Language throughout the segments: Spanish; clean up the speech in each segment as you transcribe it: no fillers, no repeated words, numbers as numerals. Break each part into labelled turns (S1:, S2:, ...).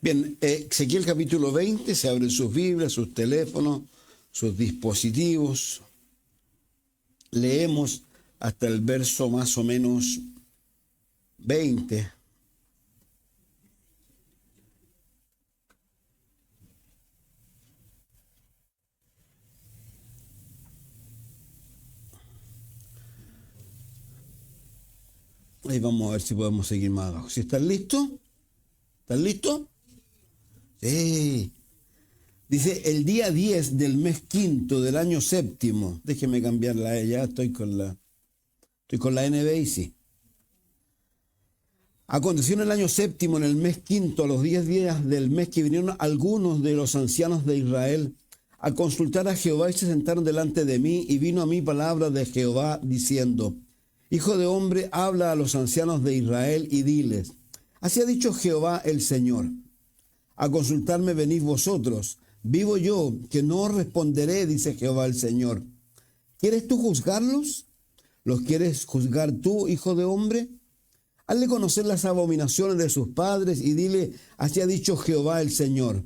S1: Bien, Ezequiel capítulo 20, se abren sus Biblias, sus teléfonos, sus dispositivos. Leemos hasta el verso más o menos 20. Ahí vamos a ver si podemos seguir más abajo. ¿Si están listos? ¿Están listos? Sí. Dice, el día 10 del mes quinto del año séptimo. Déjeme cambiarla, ya estoy con la NBI, sí. Aconteció en el año séptimo, en el mes quinto, a los 10 días del mes, que vinieron algunos de los ancianos de Israel a consultar a Jehová y se sentaron delante de mí, y vino a mí palabra de Jehová diciendo: Hijo de hombre, habla a los ancianos de Israel y diles: así ha dicho Jehová el Señor, a consultarme venid vosotros, vivo yo, que no os responderé, dice Jehová el Señor. ¿Quieres tú juzgarlos? ¿Los quieres juzgar tú, hijo de hombre? Hazle conocer las abominaciones de sus padres y dile: así ha dicho Jehová el Señor.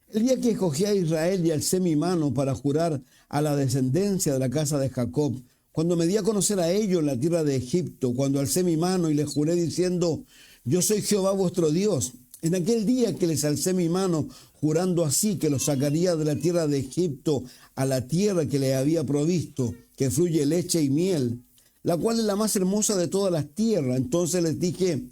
S1: El día que escogí a Israel y alcé mi mano para jurar a la descendencia de la casa de Jacob, cuando me di a conocer a ellos en la tierra de Egipto, cuando alcé mi mano y les juré diciendo: yo soy Jehová vuestro Dios. En aquel día que les alcé mi mano, jurando así que los sacaría de la tierra de Egipto a la tierra que les había provisto, que fluye leche y miel, la cual es la más hermosa de todas las tierras. Entonces les dije: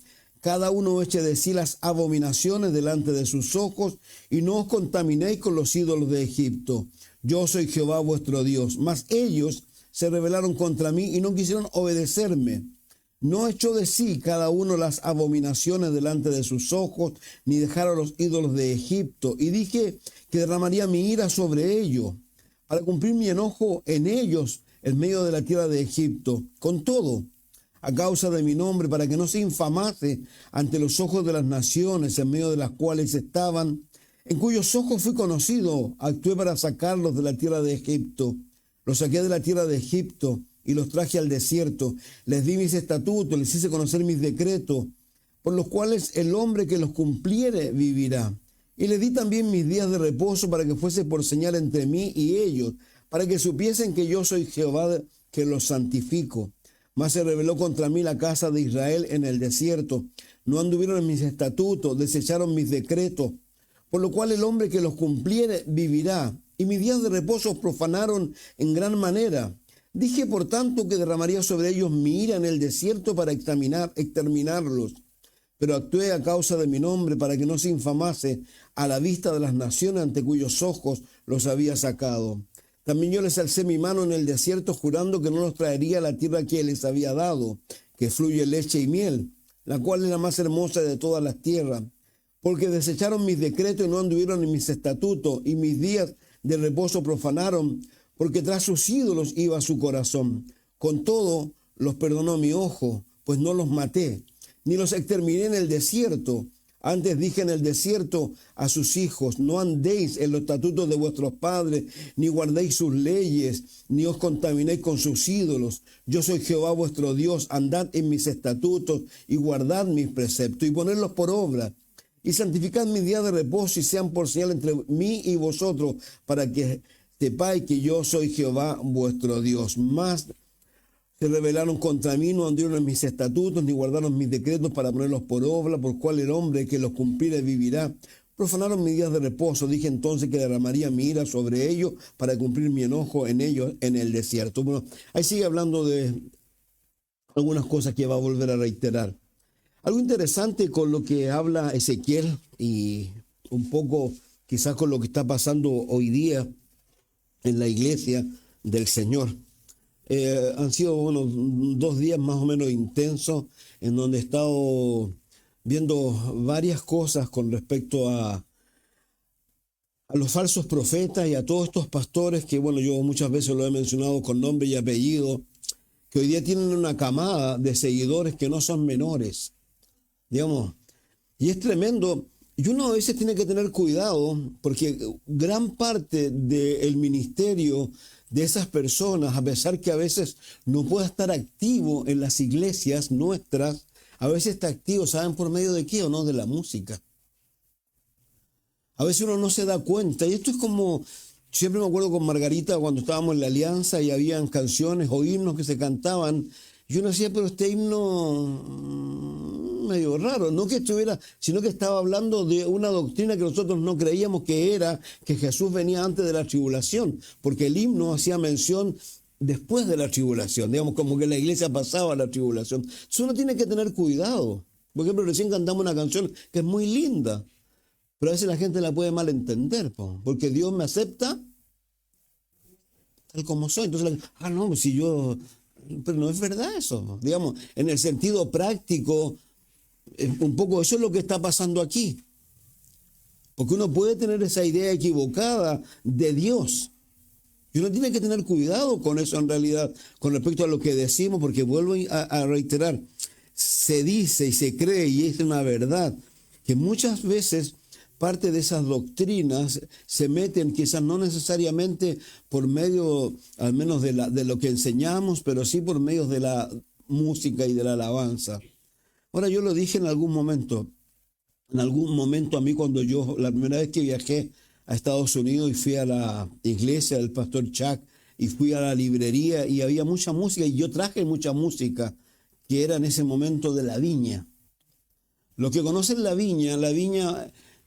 S1: cada uno eche de sí las abominaciones delante de sus ojos, y no os contaminéis con los ídolos de Egipto. Yo soy Jehová vuestro Dios. Mas ellos se rebelaron contra mí y no quisieron obedecerme. No echó de sí cada uno las abominaciones delante de sus ojos, ni dejaron los ídolos de Egipto. Y dije que derramaría mi ira sobre ellos, para cumplir mi enojo en ellos, en medio de la tierra de Egipto. Con todo, a causa de mi nombre, para que no se infamase ante los ojos de las naciones en medio de las cuales estaban, en cuyos ojos fui conocido, actué para sacarlos de la tierra de Egipto. Los saqué de la tierra de Egipto y los traje al desierto. Les di mis estatutos, les hice conocer mis decretos, por los cuales el hombre que los cumpliere vivirá. Y les di también mis días de reposo para que fuese por señal entre mí y ellos, para que supiesen que yo soy Jehová que los santifico. Mas se rebeló contra mí la casa de Israel en el desierto. No anduvieron en mis estatutos, desecharon mis decretos, por lo cual el hombre que los cumpliere vivirá. Y mis días de reposo profanaron en gran manera. Dije, por tanto, que derramaría sobre ellos mi ira en el desierto para exterminarlos. Pero actué a causa de mi nombre, para que no se infamase a la vista de las naciones ante cuyos ojos los había sacado. También yo les alcé mi mano en el desierto, jurando que no los traería a la tierra que les había dado, que fluye leche y miel, la cual es la más hermosa de todas las tierras. Porque desecharon mis decretos y no anduvieron en mis estatutos, y mis días de reposo profanaron, porque tras sus ídolos iba su corazón. Con todo, los perdonó mi ojo, pues no los maté, ni los exterminé en el desierto. Antes dije en el desierto a sus hijos: no andéis en los estatutos de vuestros padres, ni guardéis sus leyes, ni os contaminéis con sus ídolos. Yo soy Jehová vuestro Dios, andad en mis estatutos y guardad mis preceptos y ponedlos por obra. Y santificad mis días de reposo y sean por señal entre mí y vosotros, para que sepáis que yo soy Jehová vuestro Dios. Mas se rebelaron contra mí, no anduvieron en mis estatutos, ni guardaron mis decretos para ponerlos por obra, por cual el hombre que los cumpliere vivirá. Profanaron mis días de reposo. Dije entonces que derramaría mi ira sobre ellos para cumplir mi enojo en ellos en el desierto. Bueno, ahí sigue hablando de algunas cosas que va a volver a reiterar. Algo interesante con lo que habla Ezequiel y un poco quizás con lo que está pasando hoy día en la iglesia del Señor. Han sido 2 días más o menos intensos en donde he estado viendo varias cosas con respecto a los falsos profetas y a todos estos pastores que, yo muchas veces lo he mencionado con nombre y apellido, que hoy día tienen una camada de seguidores que no son menores, digamos, y es tremendo. Y uno a veces tiene que tener cuidado porque gran parte del ministerio de esas personas, a pesar que a veces no pueda estar activo en las iglesias nuestras, a veces está activo, ¿saben por medio de qué o no? De la música. A veces uno no se da cuenta. Y esto es como, siempre me acuerdo con Margarita cuando estábamos en la Alianza y habían canciones o himnos que se cantaban. Y uno decía, pero este himno medio raro, no que estuviera, sino que estaba hablando de una doctrina que nosotros no creíamos que era, que Jesús venía antes de la tribulación, porque el himno hacía mención después de la tribulación, digamos, como que la iglesia pasaba la tribulación. Entonces uno tiene que tener cuidado. Por ejemplo, recién cantamos una canción que es muy linda, pero a veces la gente la puede malentender, porque Dios me acepta tal como soy. Entonces, no, pues si yo... Pero no es verdad eso, digamos, en el sentido práctico, un poco eso es lo que está pasando aquí. Porque uno puede tener esa idea equivocada de Dios. Y uno tiene que tener cuidado con eso en realidad, con respecto a lo que decimos, porque vuelvo a reiterar, se dice y se cree, y es una verdad, que muchas veces parte de esas doctrinas se meten, quizás no necesariamente por medio, al menos de lo que enseñamos, pero sí por medio de la música y de la alabanza. Ahora, yo lo dije en algún momento a mí cuando la primera vez que viajé a Estados Unidos y fui a la iglesia del pastor Chuck y fui a la librería y había mucha música y yo traje mucha música que era en ese momento de la viña. Los que conocen la viña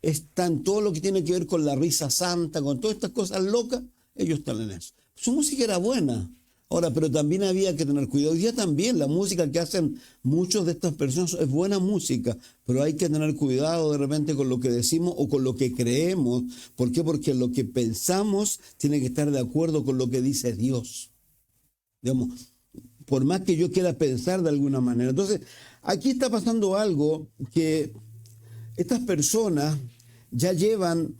S1: está en todo lo que tiene que ver con la risa santa, con todas estas cosas locas, ellos están en eso. Su música era buena. Ahora, pero también había que tener cuidado. Hoy día también la música que hacen muchos de estas personas es buena música, pero hay que tener cuidado de repente con lo que decimos o con lo que creemos. ¿Por qué? Porque lo que pensamos tiene que estar de acuerdo con lo que dice Dios. Digamos, por más que yo quiera pensar de alguna manera. Entonces, aquí está pasando algo que estas personas ya llevan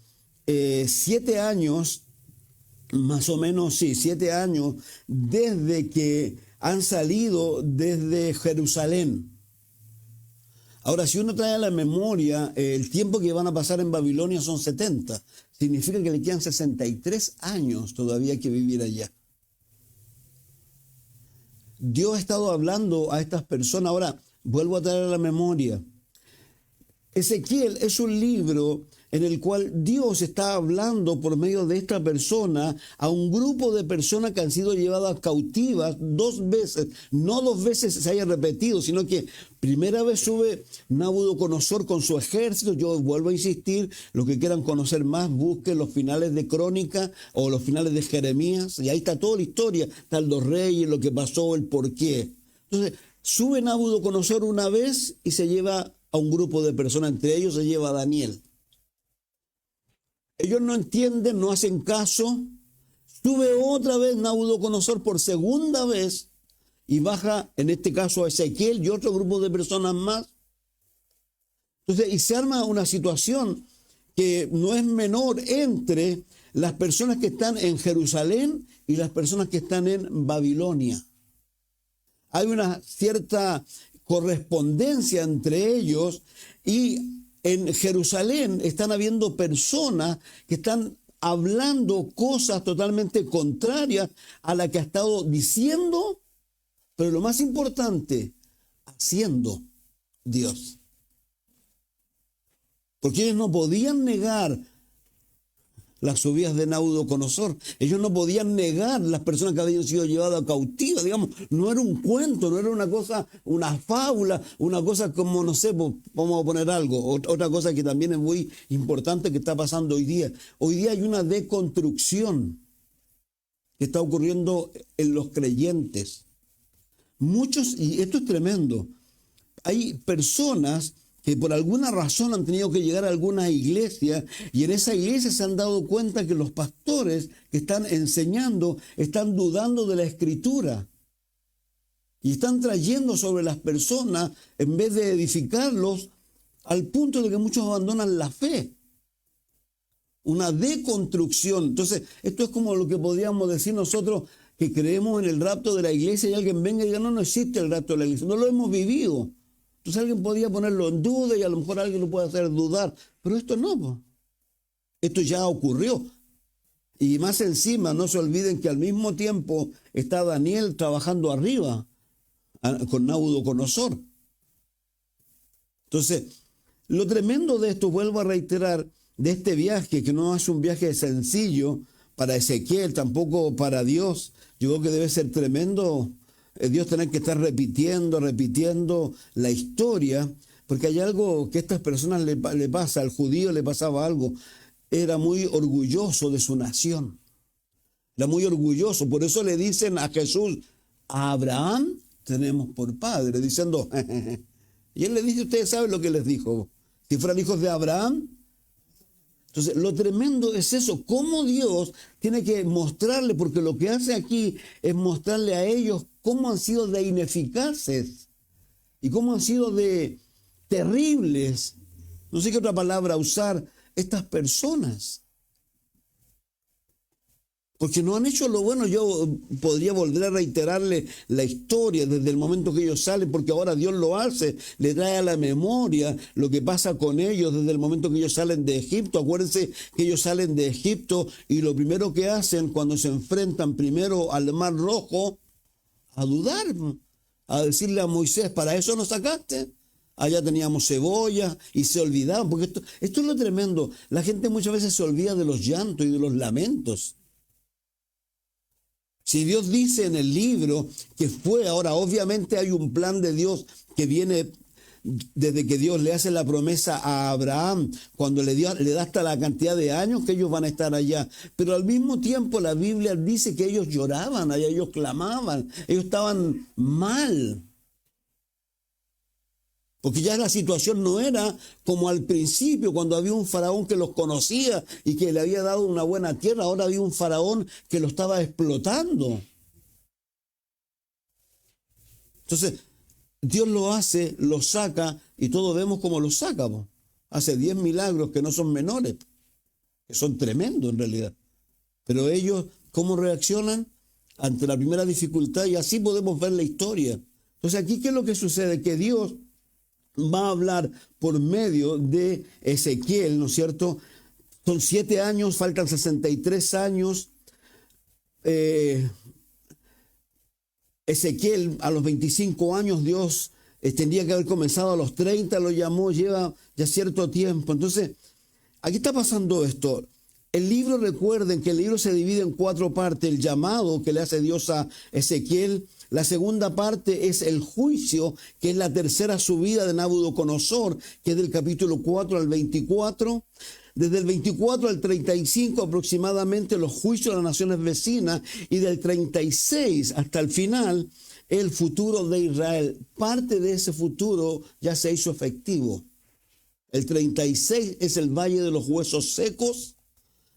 S1: 7 años, más o menos, sí, 7 años, desde que han salido desde Jerusalén. Ahora, si uno trae a la memoria, el tiempo que van a pasar en Babilonia son 70. Significa que le quedan 63 años todavía que vivir allá. Dios ha estado hablando a estas personas. Ahora, vuelvo a traer a la memoria. Ezequiel es un libro en el cual Dios está hablando por medio de esta persona a un grupo de personas que han sido llevadas cautivas 2 veces. No 2 veces se haya repetido, sino que primera vez sube Nabucodonosor con su ejército. Yo vuelvo a insistir, los que quieran conocer más, busquen los finales de Crónica o los finales de Jeremías. Y ahí está toda la historia, están los reyes, lo que pasó, el porqué. Entonces, sube Nabucodonosor una vez y se lleva a un grupo de personas, entre ellos se lleva a Daniel. Ellos no entienden, no hacen caso. Sube otra vez Nabucodonosor por segunda vez y baja, en este caso, a Ezequiel y otro grupo de personas más. Entonces, y se arma una situación que no es menor entre las personas que están en Jerusalén y las personas que están en Babilonia. Hay una cierta correspondencia entre ellos y en Jerusalén están habiendo personas que están hablando cosas totalmente contrarias a la que ha estado diciendo, pero lo más importante, haciendo Dios. Porque ellos no podían negar las subidas de Nabucodonosor. Ellos no podían negar las personas que habían sido llevadas cautivas. Digamos, no era un cuento, no era una cosa, una fábula, una cosa como, no sé, vamos a poner algo. Otra cosa que también es muy importante que está pasando hoy día. Hoy día hay una deconstrucción que está ocurriendo en los creyentes. Muchos, y esto es tremendo, hay personas que por alguna razón han tenido que llegar a alguna iglesia y en esa iglesia se han dado cuenta que los pastores que están enseñando están dudando de la escritura y están trayendo sobre las personas, en vez de edificarlos, al punto de que muchos abandonan la fe. Una deconstrucción. Entonces, esto es como lo que podríamos decir nosotros que creemos en el rapto de la iglesia y alguien venga y diga, no existe el rapto de la iglesia, no lo hemos vivido. Entonces alguien podría ponerlo en duda y a lo mejor alguien lo puede hacer dudar, pero esto no, esto ya ocurrió. Y más encima, no se olviden que al mismo tiempo está Daniel trabajando arriba con Nabucodonosor. Entonces, lo tremendo de esto, vuelvo a reiterar, de este viaje, que no es un viaje sencillo para Ezequiel, tampoco para Dios. Yo creo que debe ser tremendo Dios tener que estar repitiendo la historia, porque hay algo que a estas personas le pasa, al judío le pasaba algo, era muy orgulloso de su nación, era muy orgulloso, por eso le dicen a Jesús, a Abraham tenemos por padre, diciendo, y él le dice, ustedes saben lo que les dijo, si fueran hijos de Abraham. Entonces, lo tremendo es eso, cómo Dios tiene que mostrarle, porque lo que hace aquí es mostrarle a ellos cómo han sido de ineficaces y cómo han sido de terribles, no sé qué otra palabra usar, estas personas. Porque no han hecho lo bueno. Yo podría volver a reiterarle la historia desde el momento que ellos salen, porque ahora Dios lo hace, le trae a la memoria lo que pasa con ellos desde el momento que ellos salen de Egipto. Acuérdense que ellos salen de Egipto y lo primero que hacen cuando se enfrentan primero al Mar Rojo, a dudar, a decirle a Moisés, ¿para eso nos sacaste? Allá teníamos cebolla y se olvidaban, porque esto es lo tremendo. La gente muchas veces se olvida de los llantos y de los lamentos. Si Dios dice en el libro que fue, ahora obviamente hay un plan de Dios que viene desde que Dios le hace la promesa a Abraham, cuando le da hasta la cantidad de años que ellos van a estar allá. Pero al mismo tiempo la Biblia dice que ellos lloraban, allá ellos clamaban, ellos estaban mal. Porque ya la situación no era como al principio, cuando había un faraón que los conocía y que le había dado una buena tierra. Ahora había un faraón que lo estaba explotando. Entonces, Dios lo hace, lo saca, y todos vemos cómo lo saca. Hace 10 milagros que no son menores, que son tremendos en realidad. Pero ellos, ¿cómo reaccionan ante la primera dificultad? Y así podemos ver la historia. Entonces, aquí, ¿qué es lo que sucede? Que Dios va a hablar por medio de Ezequiel, ¿no es cierto? Son 7 años, faltan 63 años. Ezequiel a los 25 años, Dios tendría que haber comenzado a los 30, lo llamó, lleva ya cierto tiempo. Entonces, aquí está pasando esto. El libro, recuerden que el libro se divide en 4 partes, el llamado que le hace Dios a Ezequiel. La segunda parte es el juicio, que es la tercera subida de Nabucodonosor, que es del capítulo 4 al 24. Desde el 24 al 35 aproximadamente los juicios de las naciones vecinas, y del 36 hasta el final el futuro de Israel. Parte de ese futuro ya se hizo efectivo. El 36 es el valle de los huesos secos,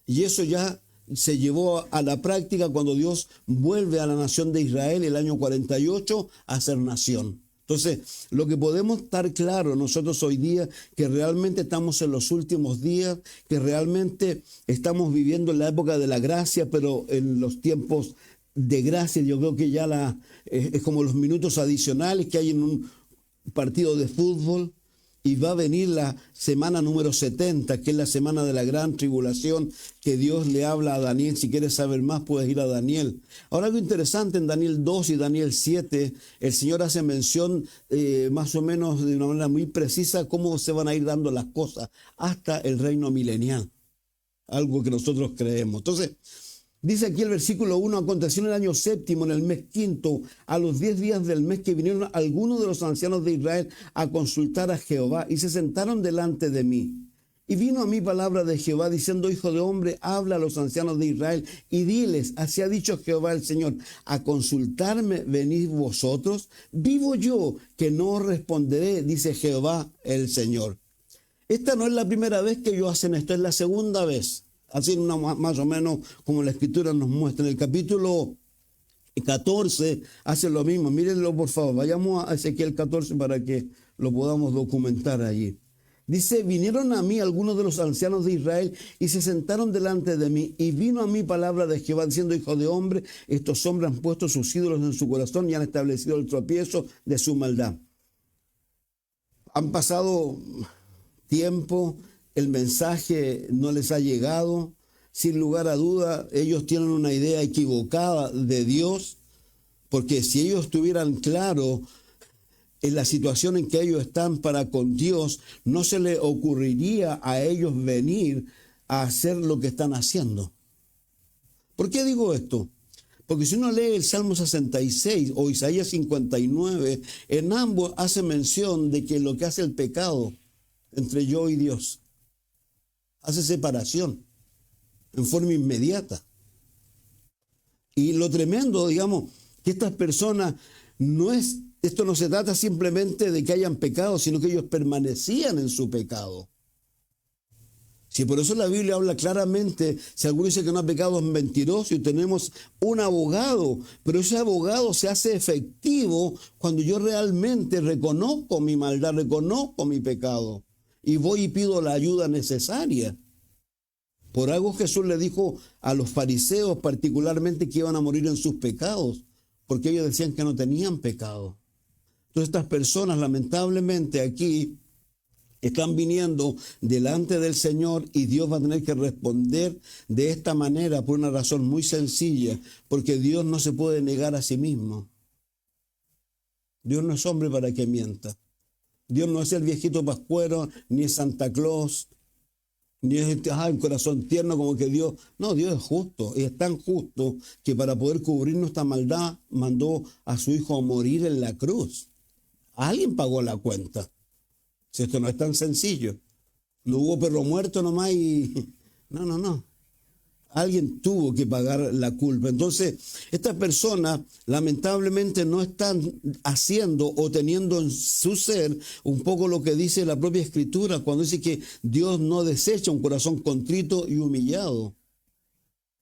S1: y eso ya se llevó a la práctica cuando Dios vuelve a la nación de Israel el año 48 a ser nación. Entonces, lo que podemos estar claros nosotros hoy día, que realmente estamos en los últimos días, que realmente estamos viviendo en la época de la gracia, pero en los tiempos de gracia, yo creo que ya es como los minutos adicionales que hay en un partido de fútbol. Y va a venir la semana número 70, que es la semana de la gran tribulación, que Dios le habla a Daniel. Si quieres saber más, puedes ir a Daniel. Ahora, algo interesante en Daniel 2 y Daniel 7, el Señor hace mención más o menos de una manera muy precisa cómo se van a ir dando las cosas hasta el reino milenial. Algo que nosotros creemos. Entonces, dice aquí el versículo 1, aconteció en el año 7º, en el mes 5º, a los 10 días del mes, que vinieron algunos de los ancianos de Israel a consultar a Jehová, y se sentaron delante de mí. Y vino a mí palabra de Jehová, diciendo: hijo de hombre, habla a los ancianos de Israel, y diles, así ha dicho Jehová el Señor, a consultarme venid vosotros, vivo yo, que no os responderé, dice Jehová el Señor. Esta no es la primera vez que ellos hacen esto, es la segunda vez. Así más o menos como la Escritura nos muestra. En el capítulo 14 hace lo mismo. Mírenlo, por favor. Vayamos a Ezequiel 14 para que lo podamos documentar allí. Dice: vinieron a mí algunos de los ancianos de Israel y se sentaron delante de mí. Y vino a mí palabra de Jehová diciendo: hijo de hombre, estos hombres han puesto sus ídolos en su corazón y han establecido el tropiezo de su maldad. Han pasado tiempo. El mensaje no les ha llegado. Sin lugar a duda, ellos tienen una idea equivocada de Dios, porque si ellos tuvieran claro en la situación en que ellos están para con Dios, no se les ocurriría a ellos venir a hacer lo que están haciendo. ¿Por qué digo esto? Porque si uno lee el Salmo 66 o Isaías 59, en ambos hace mención de que lo que hace el pecado entre yo y Dios, hace separación en forma inmediata. Y lo tremendo, digamos, que estas personas esto no se trata simplemente de que hayan pecado, sino que ellos permanecían en su pecado. Si por eso la Biblia habla claramente, si alguno dice que no ha pecado es mentiroso, y tenemos un abogado, pero ese abogado se hace efectivo cuando yo realmente reconozco mi maldad, reconozco mi pecado y voy y pido la ayuda necesaria. Por algo Jesús le dijo a los fariseos particularmente que iban a morir en sus pecados, porque ellos decían que no tenían pecado. Entonces estas personas lamentablemente aquí están viniendo delante del Señor y Dios va a tener que responder de esta manera por una razón muy sencilla, porque Dios no se puede negar a sí mismo. Dios no es hombre para que mienta. Dios no es el viejito pascuero, ni es Santa Claus, ni es un corazón tierno como que Dios. No, Dios es justo, y es tan justo que para poder cubrir nuestra maldad mandó a su Hijo a morir en la cruz. Alguien pagó la cuenta. Si esto no es tan sencillo. No hubo perro muerto nomás y... No. Alguien tuvo que pagar la culpa. Entonces, estas personas lamentablemente no están haciendo o teniendo en su ser un poco lo que dice la propia Escritura cuando dice que Dios no desecha un corazón contrito y humillado.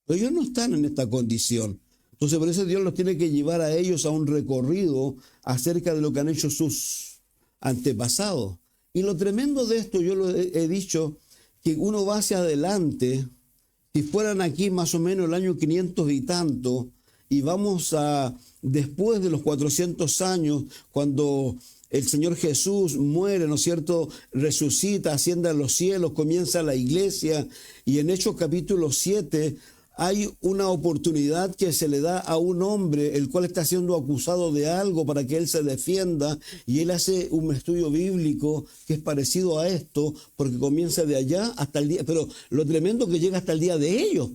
S1: Pero ellos no están en esta condición. Entonces, por eso Dios los tiene que llevar a ellos a un recorrido acerca de lo que han hecho sus antepasados. Y lo tremendo de esto, yo lo he dicho, que uno va hacia adelante. Si fueran aquí más o menos el año 500 y tanto, y vamos a después de los 400 años, cuando el Señor Jesús muere, ¿no es cierto?, resucita, asciende a los cielos, comienza la iglesia, y en Hechos capítulo 7 hay una oportunidad que se le da a un hombre, el cual está siendo acusado de algo para que él se defienda, y él hace un estudio bíblico que es parecido a esto, porque comienza de allá hasta el día, pero lo tremendo que llega hasta el día de ellos,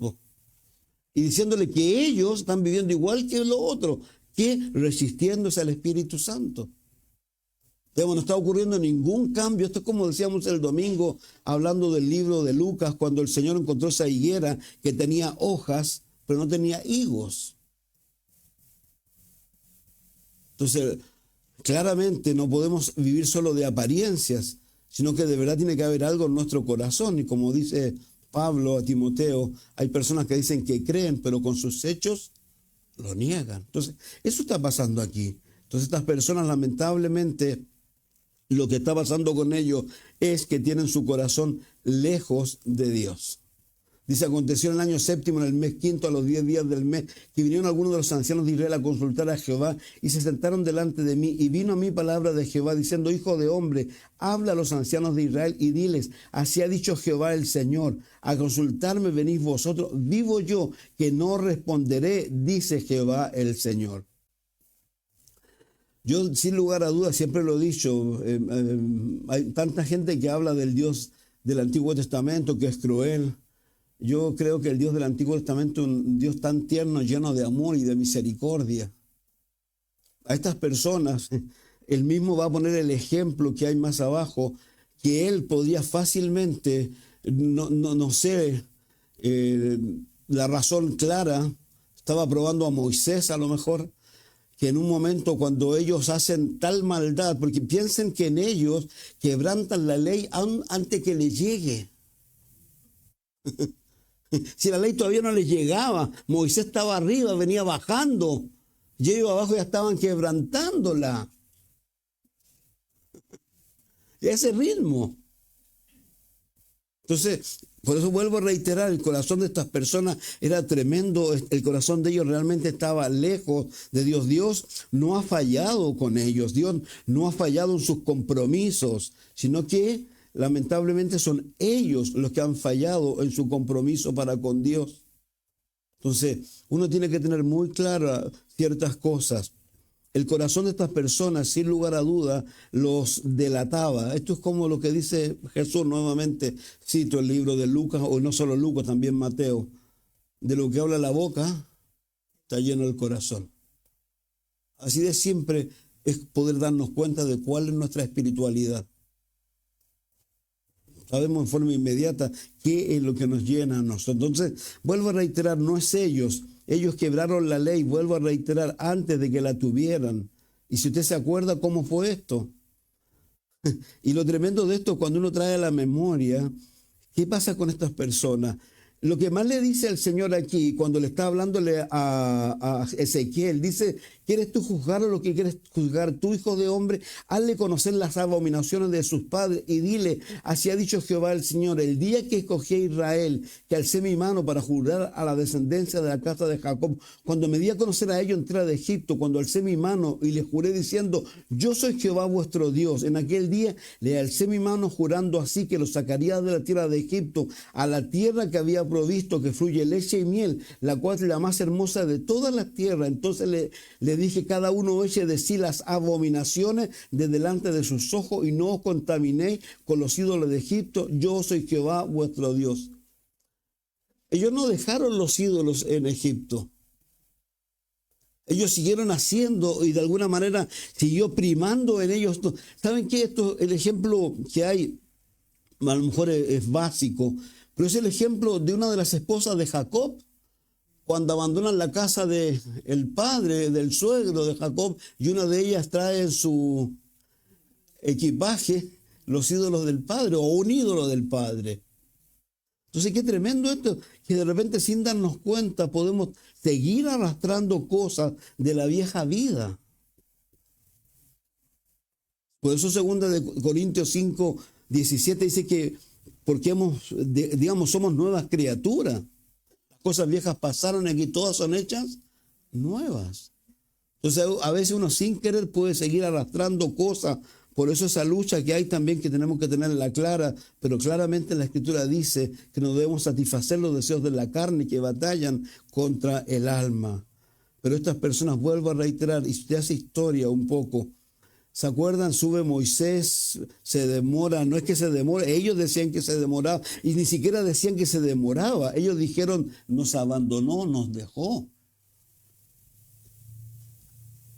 S1: y diciéndole que ellos están viviendo igual que los otros, que resistiéndose al Espíritu Santo. No está ocurriendo ningún cambio. Esto es como decíamos el domingo, hablando del libro de Lucas, cuando el Señor encontró esa higuera que tenía hojas, pero no tenía higos. Entonces, claramente no podemos vivir solo de apariencias, sino que de verdad tiene que haber algo en nuestro corazón. Y como dice Pablo a Timoteo, hay personas que dicen que creen, pero con sus hechos lo niegan. Entonces, eso está pasando aquí. Entonces, estas personas lamentablemente... lo que está pasando con ellos es que tienen su corazón lejos de Dios. Dice, aconteció en el año séptimo, en el mes quinto, a los 10 días del mes, que vinieron algunos de los ancianos de Israel a consultar a Jehová y se sentaron delante de mí. Y vino a mí palabra de Jehová diciendo, hijo de hombre, habla a los ancianos de Israel y diles, así ha dicho Jehová el Señor, a consultarme venís vosotros, vivo yo que no responderé, dice Jehová el Señor. Yo, sin lugar a dudas, siempre lo he dicho, hay tanta gente que habla del Dios del Antiguo Testamento que es cruel. Yo creo que el Dios del Antiguo Testamento es un Dios tan tierno, lleno de amor y de misericordia. A estas personas, él mismo va a poner el ejemplo que hay más abajo, que él podía fácilmente, no sé, la razón clara, estaba probando a Moisés a lo mejor, que en un momento cuando ellos hacen tal maldad, porque piensen que en ellos quebrantan la ley antes que les llegue. Si la ley todavía no les llegaba, Moisés estaba arriba, venía bajando, y ellos abajo ya estaban quebrantándola. Y ese ritmo. Entonces, por eso vuelvo a reiterar, el corazón de estas personas era tremendo, el corazón de ellos realmente estaba lejos de Dios. Dios no ha fallado con ellos, Dios no ha fallado en sus compromisos, sino que lamentablemente son ellos los que han fallado en su compromiso para con Dios. Entonces, uno tiene que tener muy claras ciertas cosas. el corazón de estas personas, sin lugar a duda, los delataba. Esto es como lo que dice Jesús nuevamente, cito el libro de Lucas, o no solo Lucas, también Mateo. De lo que habla la boca, está lleno el corazón. Así de siempre es poder darnos cuenta de cuál es nuestra espiritualidad. Sabemos en forma inmediata qué es lo que nos llena a nosotros. Entonces, vuelvo a reiterar, no es ellos. Ellos quebraron la ley, vuelvo a reiterar, antes de que la tuvieran. Y si usted se acuerda cómo fue esto. Y lo tremendo de esto, cuando uno trae a la memoria, ¿qué pasa con estas personas? Lo que más le dice al Señor aquí, cuando le está hablándole a Ezequiel, dice, ¿quieres tú juzgar o lo que quieres juzgar tú, hijo de hombre? Hazle conocer las abominaciones de sus padres y dile, así ha dicho Jehová el Señor, el día que escogí a Israel, que alcé mi mano para jurar a la descendencia de la casa de Jacob, cuando me di a conocer a ellos en tierra de Egipto, cuando alcé mi mano y les juré diciendo, yo soy Jehová vuestro Dios. En aquel día le alcé mi mano jurando así que los sacaría de la tierra de Egipto a la tierra que había provisto, que fluye leche y miel, la cual es la más hermosa de todas las tierras. Entonces le dije, cada uno eche de sí las abominaciones de delante de sus ojos y no os contaminéis con los ídolos de Egipto. Yo soy Jehová vuestro Dios. Ellos no dejaron los ídolos en Egipto. Ellos siguieron haciendo y de alguna manera siguió primando en ellos. ¿Saben qué? Esto, el ejemplo que hay, a lo mejor es básico, pero es el ejemplo de una de las esposas de Jacob, cuando abandonan la casa del padre, del suegro de Jacob, y una de ellas trae en su equipaje los ídolos del padre o un ídolo del padre. Entonces, qué tremendo esto, que de repente sin darnos cuenta podemos seguir arrastrando cosas de la vieja vida. Por eso 2 Corintios 5, 17 dice que porque somos nuevas criaturas. Las cosas viejas pasaron y aquí todas son hechas nuevas. Entonces a veces uno sin querer puede seguir arrastrando cosas. Por eso esa lucha que hay también que tenemos que tenerla clara, pero claramente la Escritura dice que no debemos satisfacer los deseos de la carne que batallan contra el alma. Pero estas personas, vuelvo a reiterar, y si usted hace historia un poco, ¿se acuerdan? Sube Moisés, se demora, no es que se demore, ellos decían que se demoraba y ni siquiera decían que se demoraba. Ellos dijeron, nos abandonó, nos dejó.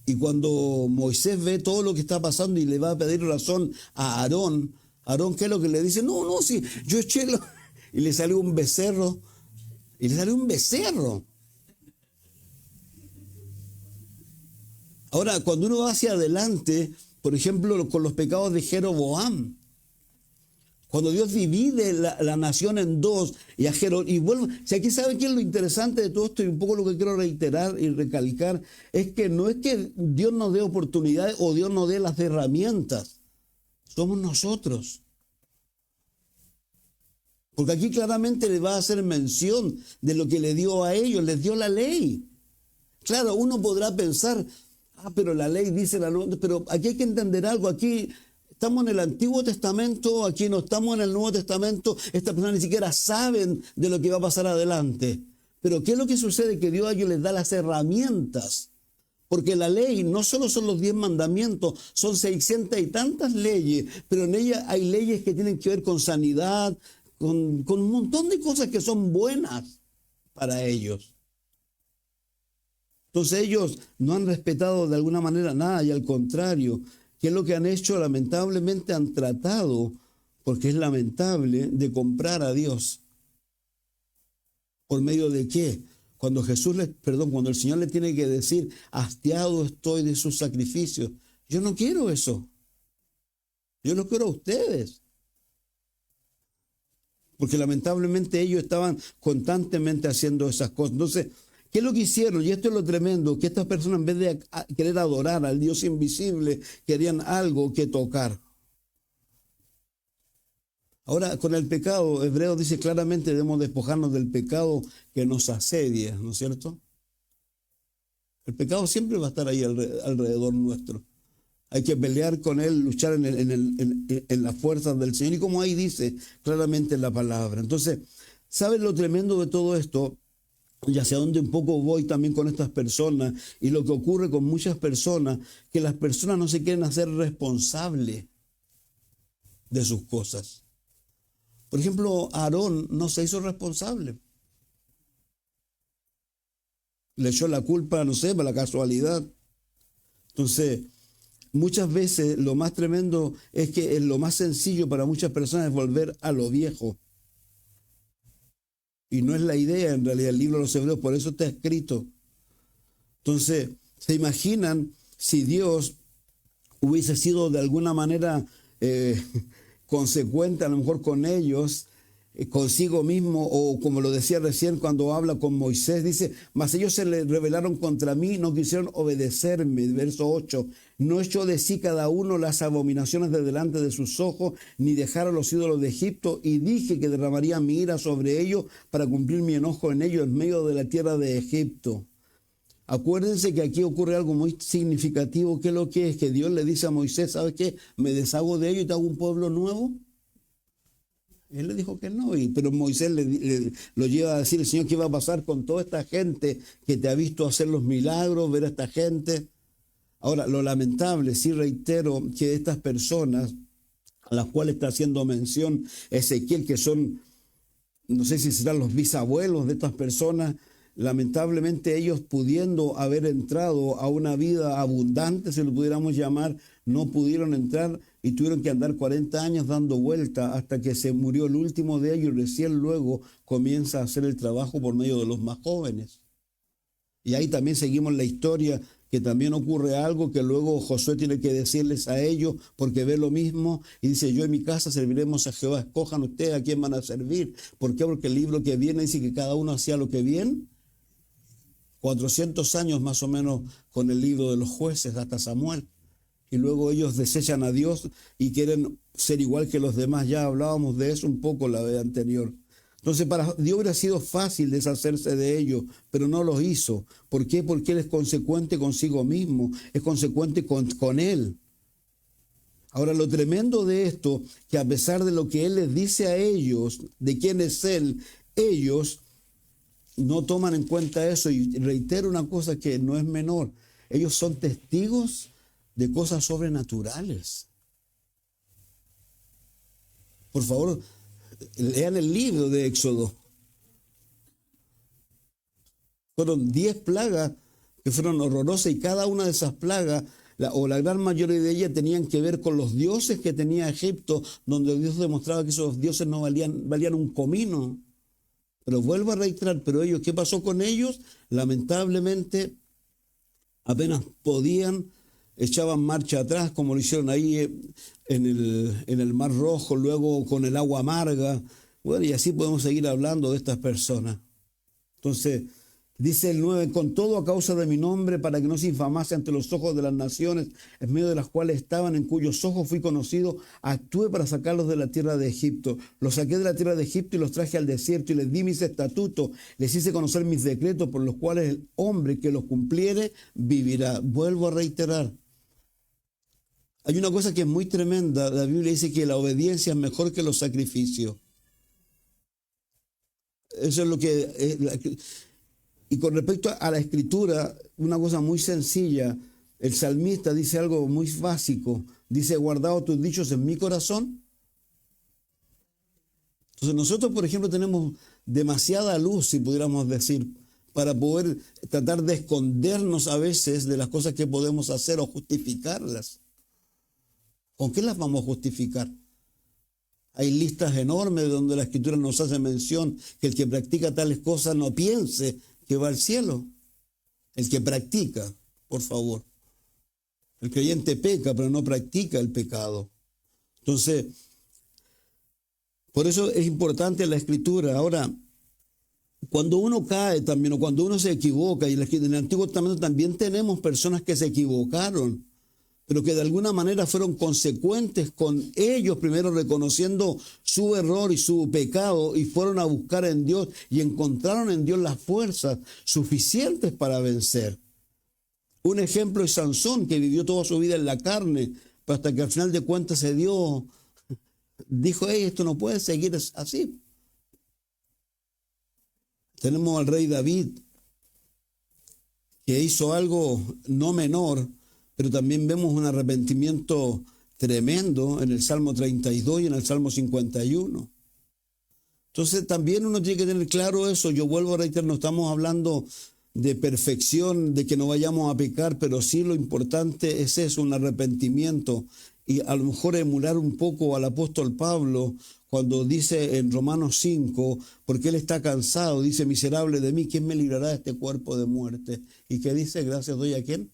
S1: Y cuando Moisés ve todo lo que está pasando y le va a pedir razón a Aarón, ¿qué es lo que le dice? No, sí, yo eché y le salió un becerro, Ahora, cuando uno va hacia adelante, por ejemplo, con los pecados de Jeroboam, cuando Dios divide la nación en dos, y vuelvo, si aquí saben qué es lo interesante de todo esto, y un poco lo que quiero reiterar y recalcar, es que no es que Dios nos dé oportunidades o Dios nos dé las herramientas, somos nosotros. Porque aquí claramente le va a hacer mención de lo que le dio a ellos, les dio la ley. Claro, uno podrá pensar, pero la ley dice pero aquí hay que entender algo, aquí estamos en el Antiguo Testamento, aquí no estamos en el Nuevo Testamento, estas personas ni siquiera saben de lo que va a pasar adelante. Pero ¿qué es lo que sucede? Que Dios a ellos les da las herramientas. Porque la ley no solo son los 10 mandamientos, son 600 y tantas leyes, pero en ella hay leyes que tienen que ver con sanidad, con un montón de cosas que son buenas para ellos. Entonces ellos no han respetado de alguna manera nada y al contrario, ¿qué es lo que han hecho? Lamentablemente han tratado, porque es lamentable, de comprar a Dios. ¿Por medio de qué? Cuando cuando el Señor le tiene que decir, hastiado estoy de sus sacrificios. Yo no quiero eso. Yo lo quiero a ustedes. Porque lamentablemente ellos estaban constantemente haciendo esas cosas. Entonces, ¿qué es lo que hicieron? Y esto es lo tremendo, que estas personas en vez de querer adorar al Dios invisible, querían algo que tocar. Ahora, con el pecado, Hebreos dice claramente debemos despojarnos del pecado que nos asedia, ¿no es cierto? El pecado siempre va a estar ahí alrededor nuestro. Hay que pelear con él, luchar en las fuerzas del Señor. Y como ahí dice claramente en la palabra. Entonces, ¿saben lo tremendo de todo esto? y hacia dónde un poco voy también con estas personas, y lo que ocurre con muchas personas, que las personas no se quieren hacer responsables de sus cosas. Por ejemplo, Aarón no se hizo responsable. Le echó la culpa, no sé, por la casualidad. Entonces, muchas veces lo más tremendo es que lo más sencillo para muchas personas es volver a lo viejo. Y no es la idea, en realidad, el libro de los Hebreos, por eso está escrito. Entonces, ¿se imaginan si Dios hubiese sido de alguna manera consecuente a lo mejor con ellos, consigo mismo, o como lo decía recién cuando habla con Moisés, dice, mas ellos se le rebelaron contra mí, no quisieron obedecerme, verso 8, no echó de sí cada uno las abominaciones de delante de sus ojos, ni dejaron los ídolos de Egipto, y dije que derramaría mi ira sobre ellos para cumplir mi enojo en ellos en medio de la tierra de Egipto. Acuérdense que aquí ocurre algo muy significativo, que es lo que es, que Dios le dice a Moisés, ¿sabes qué? Me deshago de ellos y te hago un pueblo nuevo. Él le dijo que no, pero Moisés lo lleva a decir, el Señor, ¿qué va a pasar con toda esta gente que te ha visto hacer los milagros, ver a esta gente? Ahora, lo lamentable, sí reitero, que estas personas a las cuales está haciendo mención Ezequiel, que son, no sé si serán los bisabuelos de estas personas, lamentablemente ellos pudiendo haber entrado a una vida abundante, si lo pudiéramos llamar, no pudieron entrar y tuvieron que andar 40 años dando vuelta hasta que se murió el último de ellos y recién luego comienza a hacer el trabajo por medio de los más jóvenes. Y ahí también seguimos la historia, que también ocurre algo que luego Josué tiene que decirles a ellos porque ve lo mismo y dice, yo en mi casa serviremos a Jehová, escojan ustedes a quién van a servir. ¿Por qué? Porque el libro que viene dice que cada uno hacía lo que bien. 400 años más o menos con el libro de los jueces hasta Samuel. Y luego ellos desechan a Dios y quieren ser igual que los demás. Ya hablábamos de eso un poco la vez anterior. Entonces para Dios hubiera sido fácil deshacerse de ellos, pero no lo hizo. ¿Por qué? Porque Él es consecuente consigo mismo, es consecuente con Él. Ahora lo tremendo de esto, que a pesar de lo que Él les dice a ellos, de quién es Él, ellos no toman en cuenta eso. Y reitero una cosa que no es menor, ellos son testigos de cosas sobrenaturales. Por favor, lean el libro de Éxodo. Fueron 10 plagas que fueron horrorosas y cada una de esas plagas, o la gran mayoría de ellas, tenían que ver con los dioses que tenía Egipto, donde Dios demostraba que esos dioses no valían un comino. Pero vuelvo a reiterar, pero ellos, ¿qué pasó con ellos? Lamentablemente, apenas podían, echaban marcha atrás, como lo hicieron ahí en el Mar Rojo, luego con el agua amarga. Bueno, y así podemos seguir hablando de estas personas. Entonces, dice el 9, con todo a causa de mi nombre, para que no se infamase ante los ojos de las naciones, en medio de las cuales estaban, en cuyos ojos fui conocido, actué para sacarlos de la tierra de Egipto. Los saqué de la tierra de Egipto y los traje al desierto, y les di mis estatutos, les hice conocer mis decretos, por los cuales el hombre que los cumpliere vivirá. Vuelvo a reiterar. Hay una cosa que es muy tremenda. La Biblia dice que la obediencia es mejor que los sacrificios. Eso es lo que... Y con respecto a la escritura, una cosa muy sencilla. El salmista dice algo muy básico. Dice, guardado tus dichos en mi corazón. Entonces nosotros, por ejemplo, tenemos demasiada luz, si pudiéramos decir, para poder tratar de escondernos a veces de las cosas que podemos hacer o justificarlas. ¿Con qué las vamos a justificar? Hay listas enormes donde la Escritura nos hace mención que el que practica tales cosas no piense que va al cielo. El que practica, por favor. El creyente peca, pero no practica el pecado. Entonces, por eso es importante la Escritura. Ahora, cuando uno cae también, o cuando uno se equivoca, y en el Antiguo Testamento también tenemos personas que se equivocaron, pero que de alguna manera fueron consecuentes con ellos, primero reconociendo su error y su pecado, y fueron a buscar en Dios y encontraron en Dios las fuerzas suficientes para vencer. Un ejemplo es Sansón, que vivió toda su vida en la carne, pero hasta que al final de cuentas dijo, hey, esto no puede seguir así. Tenemos al rey David, que hizo algo no menor, pero también vemos un arrepentimiento tremendo en el Salmo 32 y en el Salmo 51. Entonces también uno tiene que tener claro eso. Yo vuelvo a reiterar, no estamos hablando de perfección, de que no vayamos a pecar, pero sí lo importante es eso, un arrepentimiento. Y a lo mejor emular un poco al apóstol Pablo cuando dice en Romanos 5, porque él está cansado, dice, miserable de mí, ¿quién me librará de este cuerpo de muerte? Y que dice, gracias doy a ¿quién?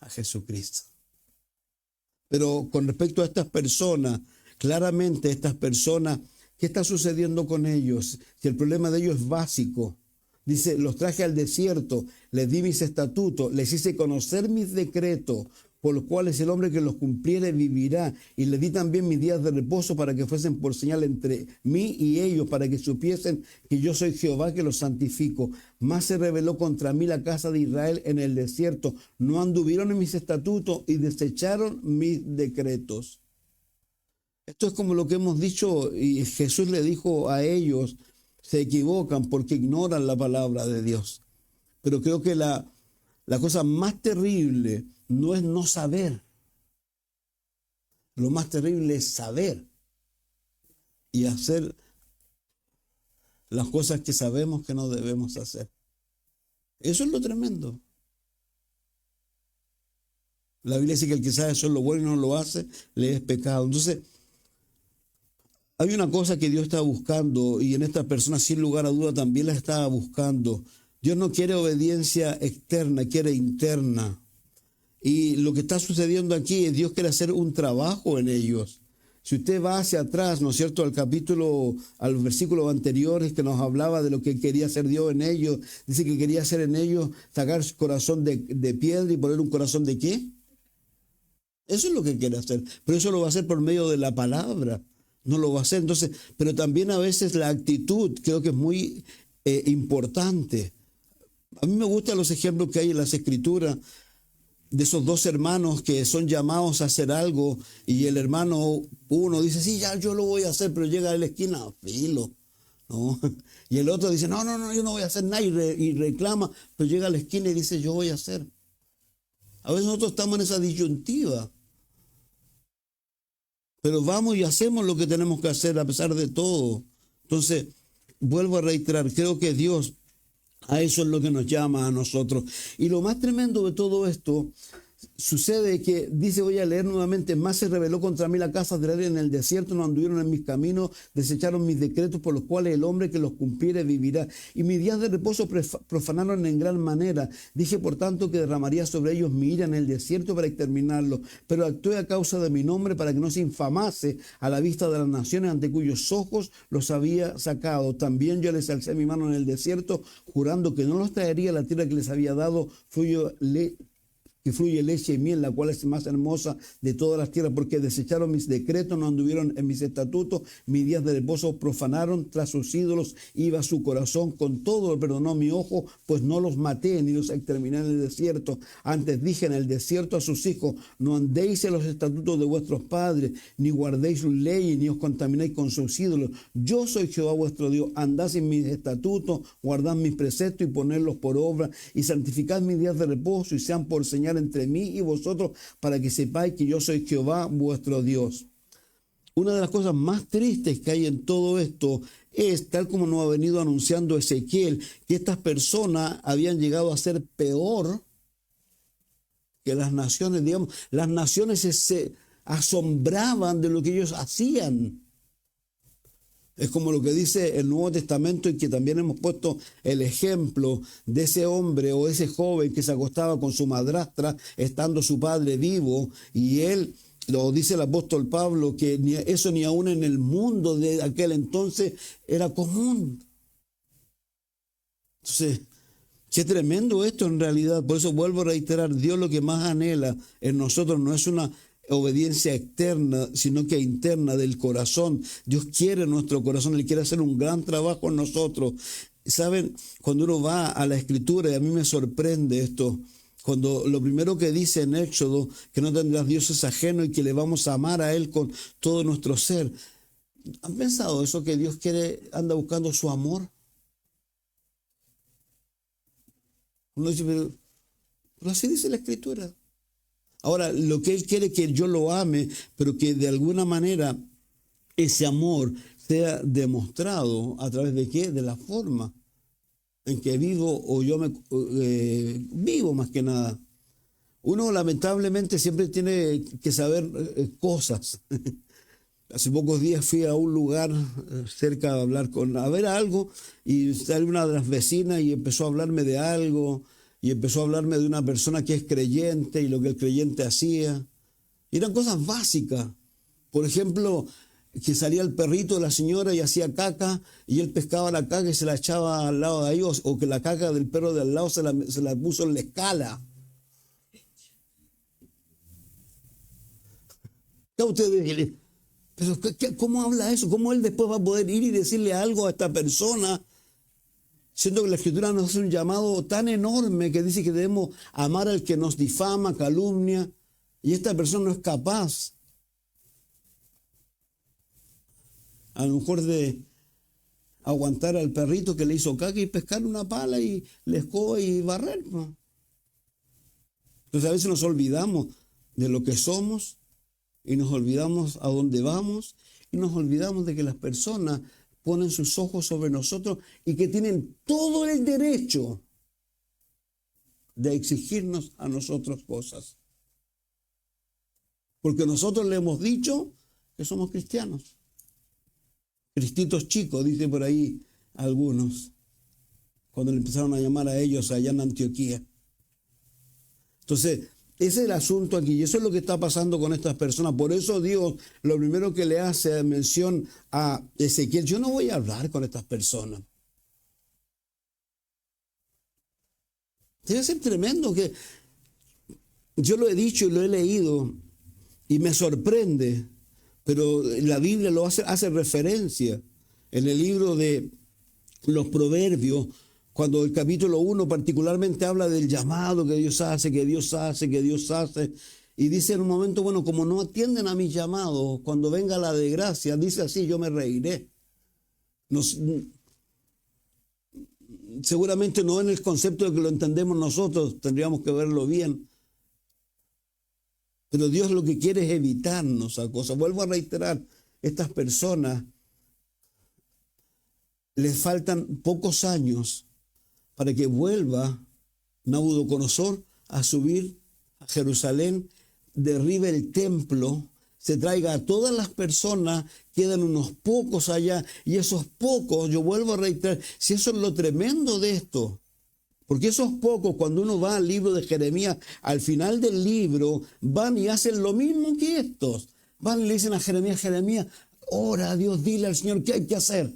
S1: A Jesucristo. Pero con respecto a estas personas, claramente estas personas, ¿qué está sucediendo con ellos? Si el problema de ellos es básico. Dice, los traje al desierto, les di mis estatutos, les hice conocer mis decretos, por los cuales el hombre que los cumpliere vivirá. Y les di también mis días de reposo para que fuesen por señal entre mí y ellos, para que supiesen que yo soy Jehová que los santifico. Más se rebeló contra mí la casa de Israel en el desierto. No anduvieron en mis estatutos y desecharon mis decretos. Esto es como lo que hemos dicho y Jesús le dijo a ellos, se equivocan porque ignoran la palabra de Dios. Pero creo que la cosa más terrible no es no saber. Lo más terrible es saber y hacer las cosas que sabemos que no debemos hacer. Eso es lo tremendo. La Biblia dice que el que sabe eso es lo bueno y no lo hace, le es pecado. Entonces, hay una cosa que Dios está buscando y en esta persona sin lugar a duda también la estaba buscando. Dios no quiere obediencia externa, quiere interna. Y lo que está sucediendo aquí es Dios quiere hacer un trabajo en ellos. Si usted va hacia atrás, ¿no es cierto?, al versículo anteriores que nos hablaba de lo que quería hacer Dios en ellos, dice que quería hacer en ellos, sacar su corazón de piedra y poner un corazón de ¿qué? Eso es lo que quiere hacer, pero eso lo va a hacer por medio de la palabra. No lo va a hacer. Entonces, pero también a veces la actitud creo que es muy importante. A mí me gustan los ejemplos que hay en las Escrituras de esos dos hermanos que son llamados a hacer algo y el hermano uno dice, sí, ya yo lo voy a hacer, pero llega a la esquina, filo, ¿no? Y el otro dice, no, yo no voy a hacer nada y reclama, pero llega a la esquina y dice, yo voy a hacer. A veces nosotros estamos en esa disyuntiva. Pero vamos y hacemos lo que tenemos que hacer a pesar de todo. Entonces, vuelvo a reiterar, creo que Dios a eso es lo que nos llama a nosotros. Y lo más tremendo de todo esto sucede que, dice, voy a leer nuevamente, más se rebeló contra mí la casa de Israel en el desierto, no anduvieron en mis caminos, desecharon mis decretos por los cuales el hombre que los cumpliere vivirá. Y mis días de reposo profanaron en gran manera. Dije, por tanto, que derramaría sobre ellos mi ira en el desierto para exterminarlos. Pero actué a causa de mi nombre para que no se infamase a la vista de las naciones ante cuyos ojos los había sacado. También yo les alcé mi mano en el desierto, jurando que no los traería a la tierra que les había dado, que fluye leche y miel, la cual es más hermosa de todas las tierras, porque desecharon mis decretos, no anduvieron en mis estatutos, mis días de reposo profanaron, tras sus ídolos iba su corazón, con todo perdonó mi ojo, pues no los maté ni los exterminé en el desierto. Antes dije en el desierto a sus hijos, no andéis en los estatutos de vuestros padres, ni guardéis sus leyes, ni os contaminéis con sus ídolos. Yo soy Jehová vuestro Dios, andad en mis estatutos, guardad mis preceptos y ponedlos por obra, y santificad mis días de reposo, y sean por señal entre mí y vosotros, para que sepáis que yo soy Jehová vuestro Dios. Una de las cosas más tristes que hay en todo esto es, tal como nos ha venido anunciando Ezequiel, que estas personas habían llegado a ser peor que las naciones. Digamos, las naciones se asombraban de lo que ellos hacían. Es como lo que dice el Nuevo Testamento, y que también hemos puesto el ejemplo de ese hombre o ese joven que se acostaba con su madrastra estando su padre vivo, y él, lo dice el apóstol Pablo, que eso ni aún en el mundo de aquel entonces era común. Entonces, qué tremendo esto en realidad. Por eso vuelvo a reiterar, Dios lo que más anhela en nosotros no es una obediencia externa, sino que interna, del corazón. Dios quiere nuestro corazón, Él quiere hacer un gran trabajo en nosotros. Saben, cuando uno va a la Escritura, y a mí me sorprende esto, cuando lo primero que dice en Éxodo, que no tendrás dioses ajenos y que le vamos a amar a Él con todo nuestro ser. ¿Han pensado eso, que Dios anda buscando su amor? Uno dice, pero así dice la Escritura. Ahora, lo que Él quiere es que yo lo ame, pero que de alguna manera ese amor sea demostrado a través de ¿qué? De la forma en que vivo o yo vivo más que nada. Uno lamentablemente siempre tiene que saber cosas. Hace pocos días fui a un lugar cerca a ver algo, y salió una de las vecinas y empezó a hablarme de algo, y empezó a hablarme de una persona que es creyente y lo que el creyente hacía. Y eran cosas básicas. Por ejemplo, que salía el perrito de la señora y hacía caca, y él pescaba la caca y se la echaba al lado de ahí, o que la caca del perro de al lado se la puso en la escala. ¿Qué ustedes? Pero ¿cómo habla eso? ¿Cómo él después va a poder ir y decirle algo a esta persona? Siendo que la Escritura nos hace un llamado tan enorme que dice que debemos amar al que nos difama, calumnia, y esta persona no es capaz, a lo mejor, de aguantar al perrito que le hizo caca y pescar una pala y la escoba y barrer, ¿no? Entonces a veces nos olvidamos de lo que somos, y nos olvidamos a dónde vamos, y nos olvidamos de que las personas ponen sus ojos sobre nosotros y que tienen todo el derecho de exigirnos a nosotros cosas. Porque nosotros le hemos dicho que somos cristianos. Cristitos chicos, dice por ahí algunos, cuando le empezaron a llamar a ellos allá en Antioquía. Entonces, ese es el asunto aquí, y eso es lo que está pasando con estas personas. Por eso Dios, lo primero que le hace mención a Ezequiel: yo no voy a hablar con estas personas. Debe ser tremendo, que yo lo he dicho y lo he leído y me sorprende, pero la Biblia lo hace referencia en el libro de los Proverbios, cuando el capítulo 1 particularmente habla del llamado que Dios hace, que Dios hace, que Dios hace. Y dice en un momento, bueno, como no atienden a mis llamados, cuando venga la desgracia, dice así: yo me reiré. Seguramente no en el concepto de que lo entendemos nosotros, tendríamos que verlo bien. Pero Dios lo que quiere es evitarnos a cosas. Vuelvo a reiterar, estas personas les faltan pocos años para que vuelva Nabucodonosor a subir a Jerusalén, derribe el templo, se traiga a todas las personas, quedan unos pocos allá, y esos pocos, yo vuelvo a reiterar, si eso es lo tremendo de esto, porque esos pocos, cuando uno va al libro de Jeremías, al final del libro, van y hacen lo mismo que estos. Van y le dicen a Jeremías, ora a Dios, dile al Señor qué hay que hacer.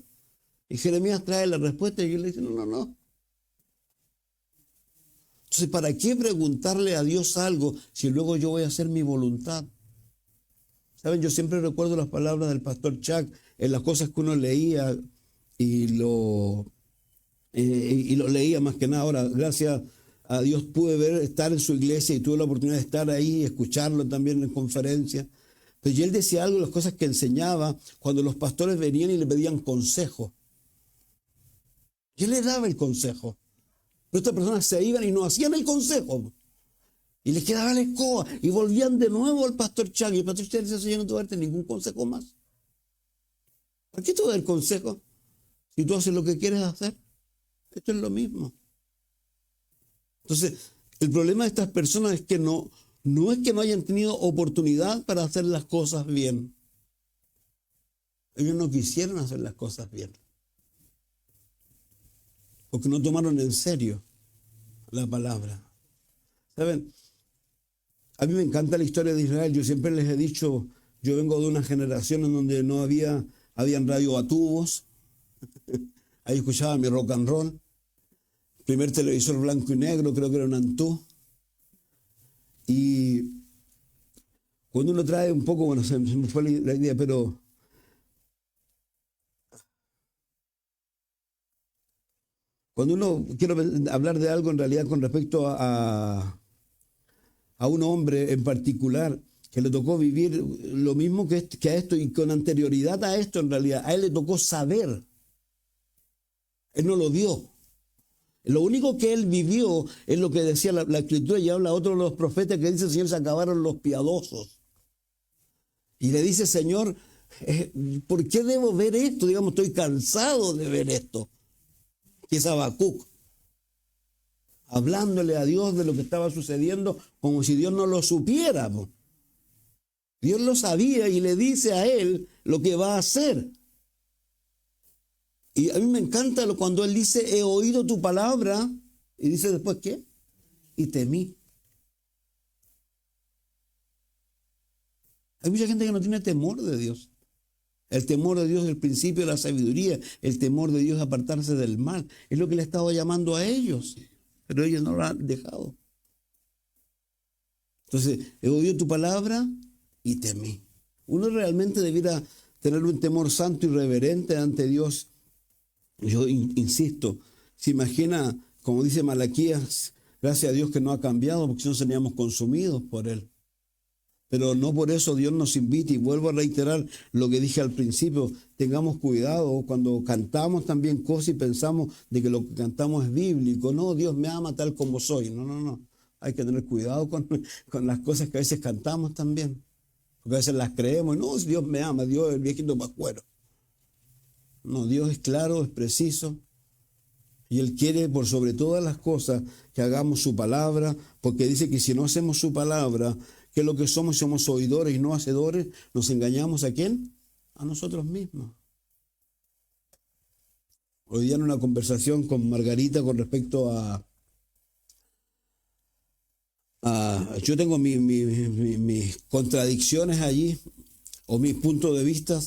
S1: Y Jeremías trae la respuesta y él le dice: no. Entonces, ¿para qué preguntarle a Dios algo si luego yo voy a hacer mi voluntad? ¿Saben? Yo siempre recuerdo las palabras del pastor Chuck en las cosas que uno leía y lo leía más que nada. Ahora, gracias a Dios pude estar en su iglesia y tuve la oportunidad de estar ahí y escucharlo también en conferencias. Pero él decía algo de las cosas que enseñaba cuando los pastores venían y le pedían consejo. Y él le daba el consejo. Pero estas personas se iban y no hacían el consejo. Y les quedaba la escoba. Y volvían de nuevo al pastor Chuck. Y el pastor Chuck decía: yo no te voy a darte ningún consejo más. ¿Por qué te voy a dar consejo si tú haces lo que quieres hacer? Esto es lo mismo. Entonces, el problema de estas personas es que no es que no hayan tenido oportunidad para hacer las cosas bien. Ellos no quisieron hacer las cosas bien, porque no tomaron en serio la palabra. ¿Saben? A mí me encanta la historia de Israel. Yo siempre les he dicho, yo vengo de una generación en donde no habían radio a tubos. Ahí escuchaba mi rock and roll. Primer televisor blanco y negro, creo que era un Antú. Y cuando uno trae un poco, bueno, se me fue la idea, pero cuando uno quiero hablar de algo en realidad con respecto a un hombre en particular que le tocó vivir lo mismo que a esto, y con anterioridad a esto, en realidad, a él le tocó saber. Él no lo dio. Lo único que él vivió es lo que decía la Escritura, y habla otro de los profetas que dice: Señor, se acabaron los piadosos. Y le dice: Señor, ¿por qué debo ver esto? Digamos, estoy cansado de ver esto. Que es Habacuc, hablándole a Dios de lo que estaba sucediendo como si Dios no lo supiera. Dios lo sabía y le dice a él lo que va a hacer. Y a mí me encanta cuando él dice: he oído tu palabra. Y dice después: ¿qué? Y temí. Hay mucha gente que no tiene temor de Dios. El temor de Dios es el principio de la sabiduría. El temor de Dios es apartarse del mal. Es lo que le estaba llamando a ellos. Pero ellos no lo han dejado. Entonces, he oído tu palabra y temí. Uno realmente debiera tener un temor santo y reverente ante Dios. Yo insisto, se imagina, como dice Malaquías, gracias a Dios que no ha cambiado, porque si no seríamos consumidos por él. Pero no por eso Dios nos invita, y vuelvo a reiterar lo que dije al principio: tengamos cuidado cuando cantamos también cosas y pensamos de que lo que cantamos es bíblico. No, Dios me ama tal como soy. No. Hay que tener cuidado con las cosas que a veces cantamos también. Porque a veces las creemos. No, Dios me ama, Dios es el viejito pascuero. No, Dios es claro, es preciso. Y Él quiere, por sobre todas las cosas, que hagamos su palabra, porque dice que si no hacemos su palabra, que lo que somos oidores y no hacedores, nos engañamos ¿a quién? A nosotros mismos. Hoy día en una conversación con Margarita con respecto yo tengo mis contradicciones allí, o mis puntos de vista,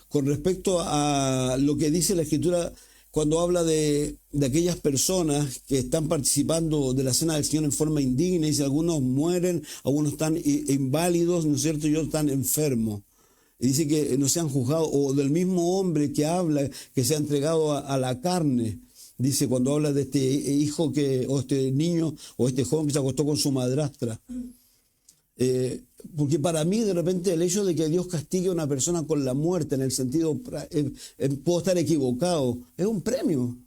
S1: con respecto a lo que dice la Escritura cuando habla de aquellas personas que están participando de la cena del Señor en forma indigna. Y si algunos mueren, algunos están inválidos, ¿no es cierto? Y otros están enfermos. Y dice que no sean juzgados, o del mismo hombre que habla, que se ha entregado a la carne. Dice cuando habla de este hijo o este niño, o este joven que se acostó con su madrastra. Porque para mí, de repente, el hecho de que Dios castigue a una persona con la muerte, en el sentido, puedo estar equivocado, es un premio.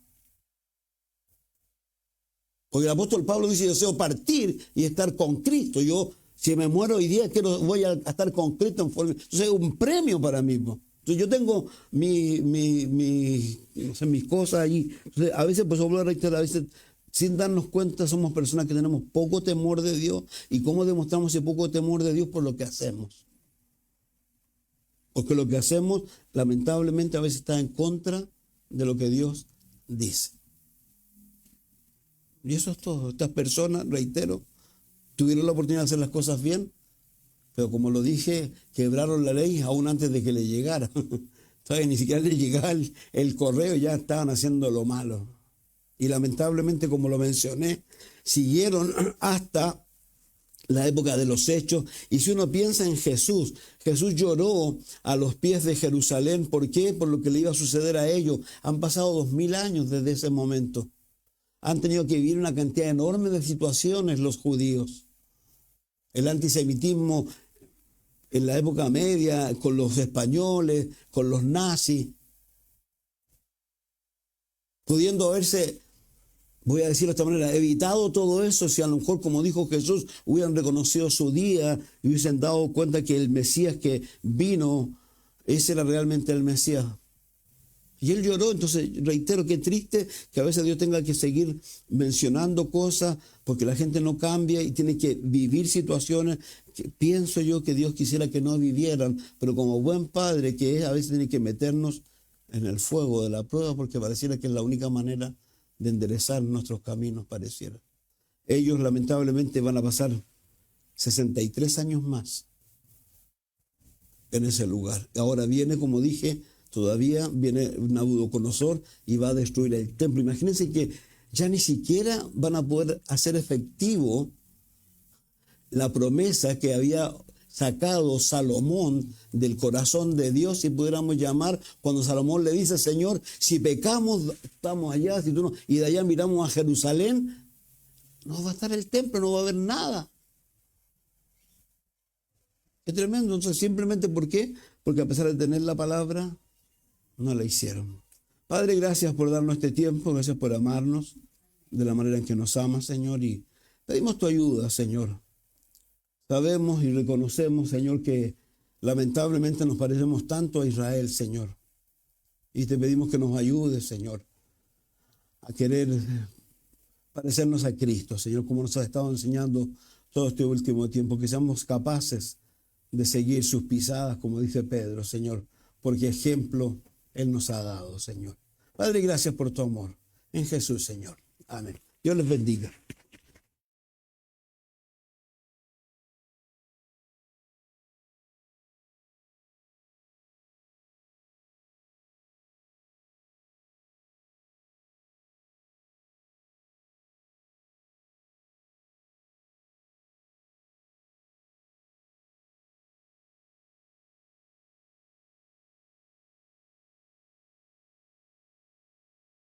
S1: Porque el apóstol Pablo dice: yo deseo partir y estar con Cristo. Yo, si me muero hoy día, voy a estar con Cristo en forma. Entonces es un premio para mí. Entonces yo tengo no sé, mis cosas allí. Entonces, a veces, pues, vuelvo a reiterar, a veces, sin darnos cuenta, somos personas que tenemos poco temor de Dios. ¿Y cómo demostramos ese poco temor de Dios? Por lo que hacemos. Porque lo que hacemos, lamentablemente, a veces está en contra de lo que Dios dice. Y eso es todo. Estas personas, reitero, tuvieron la oportunidad de hacer las cosas bien, pero como lo dije, quebraron la ley aún antes de que le llegara. Entonces, ni siquiera le llegaba el correo y ya estaban haciendo lo malo. Y lamentablemente, como lo mencioné, siguieron hasta la época de los Hechos. Y si uno piensa en Jesús, Jesús lloró a los pies de Jerusalén. ¿Por qué? Por lo que le iba a suceder a ellos. Han pasado 2000 años desde ese momento. Han tenido que vivir una cantidad enorme de situaciones los judíos. El antisemitismo en la época media, con los españoles, con los nazis, pudiendo haberse, voy a decirlo de esta manera, evitado todo eso si a lo mejor, como dijo Jesús, hubieran reconocido su día y hubiesen dado cuenta que el Mesías que vino, ese era realmente el Mesías. Y él lloró. Entonces, reitero, qué triste que a veces Dios tenga que seguir mencionando cosas porque la gente no cambia y tiene que vivir situaciones que pienso yo que Dios quisiera que no vivieran, pero como buen padre que es, a veces tiene que meternos en el fuego de la prueba porque pareciera que es la única manera de enderezar nuestros caminos, pareciera. Ellos lamentablemente van a pasar 63 años más en ese lugar. Ahora viene, como dije, todavía viene Nabucodonosor y va a destruir el templo. Imagínense que ya ni siquiera van a poder hacer efectivo la promesa que había sacado Salomón del corazón de Dios, si pudiéramos llamar, cuando Salomón le dice: Señor, si pecamos, estamos allá, si tú no, y de allá miramos a Jerusalén, no va a estar el templo, no va a haber nada. Es tremendo. Entonces, simplemente, ¿por qué? Porque a pesar de tener la palabra, no la hicieron. Padre, gracias por darnos este tiempo, gracias por amarnos. de la manera en que nos amas, Señor, y pedimos tu ayuda, Señor. Sabemos y reconocemos, Señor, que lamentablemente nos parecemos tanto a Israel, Señor. Y te pedimos que nos ayudes, Señor, a querer parecernos a Cristo, Señor, como nos has estado enseñando todo este último tiempo, que seamos capaces de seguir sus pisadas, como dice Pedro, Señor, porque ejemplo Él nos ha dado, Señor. Padre, gracias por tu amor. En Jesús, Señor. Amén. Dios les bendiga.